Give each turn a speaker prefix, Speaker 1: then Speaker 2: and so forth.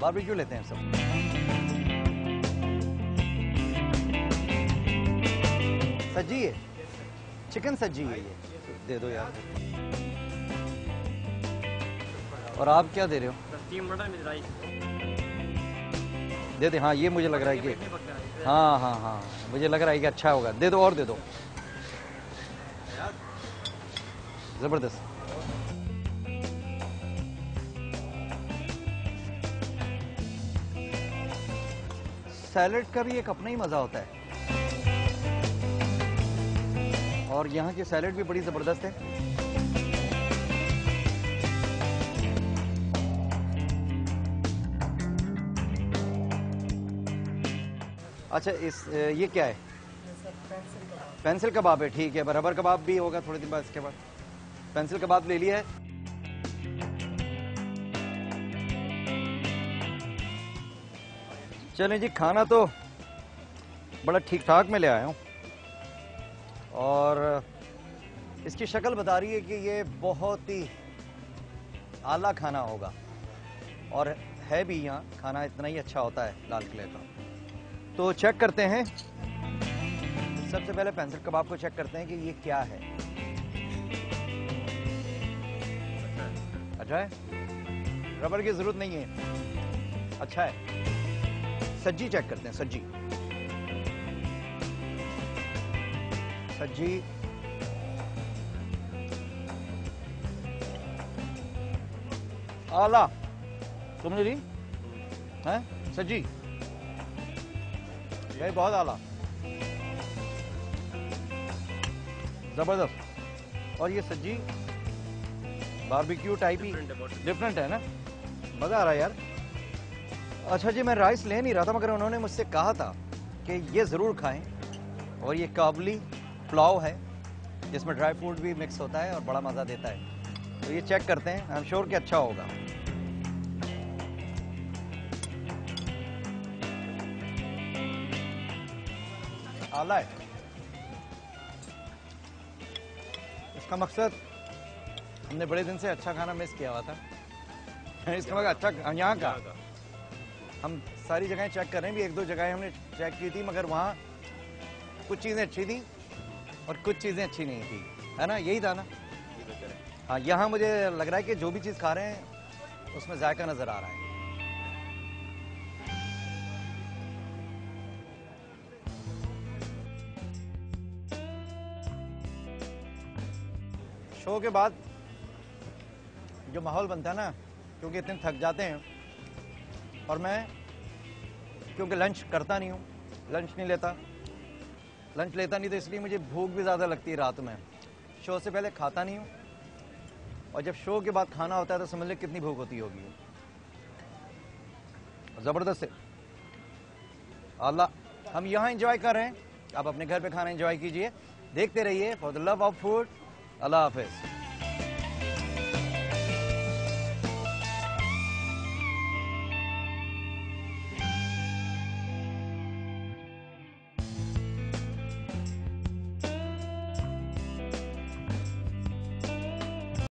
Speaker 1: Barbecue लेते हैं सब। सज्जी है, चिकन सज्जी है ये, दे दो यार। और आप क्या दे रहे हो?
Speaker 2: स्टीम मटन विद राइस
Speaker 1: दे दे। हाँ ये मुझे लग रहा है कि हाँ हाँ हाँ मुझे लग रहा है कि अच्छा होगा। दे दो और दे दो, जबरदस्त। सैलेड का भी एक अपना ही मजा होता है, और यहाँ की सैलेड भी बड़ी जबरदस्त है। अच्छा ये क्या है? पेंसिल कबाब है, ठीक है। रबर कबाब भी होगा थोड़ी देर बाद इसके बाद। पेंसिल कबाब ले लिया है। चलें जी, खाना तो बड़ा ठीक ठाक में ले आया हूँ, और इसकी शक्ल बता रही है कि ये बहुत ही आला खाना होगा, और है भी। यहाँ खाना इतना ही अच्छा होता है लाल किले का। तो चेक करते हैं, सबसे पहले पेंसिल कबाब को चेक करते हैं कि ये क्या है। अच्छा है, रबर की जरूरत नहीं है, अच्छा है। सज्जी चेक करते हैं, सज्जी सज्जी आला, तुमने ली है सज्जी, ये बहुत आला, जबरदस्त। और ये सज्जी बारबेक्यू टाइप ही डिफरेंट है ना, मजा आ रहा है यार। अच्छा जी, मैं राइस ले नहीं रहा था, मगर उन्होंने मुझसे कहा था कि ये जरूर खाएं, और ये काबली पुलाव है जिसमें ड्राई फ्रूट भी मिक्स होता है और बड़ा मजा देता है। तो ये चेक करते हैं, आई एम श्योर कि अच्छा होगा। आला है। इसका मकसद, हमने बड़े दिन से अच्छा खाना मिस किया हुआ था। इसका मकसद अच्छा यहाँ का, हम सारी जगहें चेक कर रहे हैं भी, एक दो जगहें हमने चेक की थी, मगर वहाँ कुछ चीज़ें अच्छी थी और कुछ चीज़ें अच्छी नहीं थी, है ना, यही था ना। हाँ, यहाँ मुझे लग रहा है कि जो भी चीज़ खा रहे हैं उसमें जायका नज़र आ रहा है। शो के बाद जो माहौल बनता है ना, क्योंकि इतने थक जाते हैं, और मैं क्योंकि लंच करता नहीं हूँ, लंच लेता नहीं, तो इसलिए मुझे भूख भी ज़्यादा लगती है रात में। शो से पहले खाता नहीं हूँ, और जब शो के बाद खाना होता है तो समझ ले कितनी भूख होती होगी। ज़बरदस्त है, अल्लाह। हम यहाँ एंजॉय कर रहे हैं, आप अपने घर पे खाना एंजॉय कीजिए, देखते रहिए for the love of food. अल्लाह हाफिज़।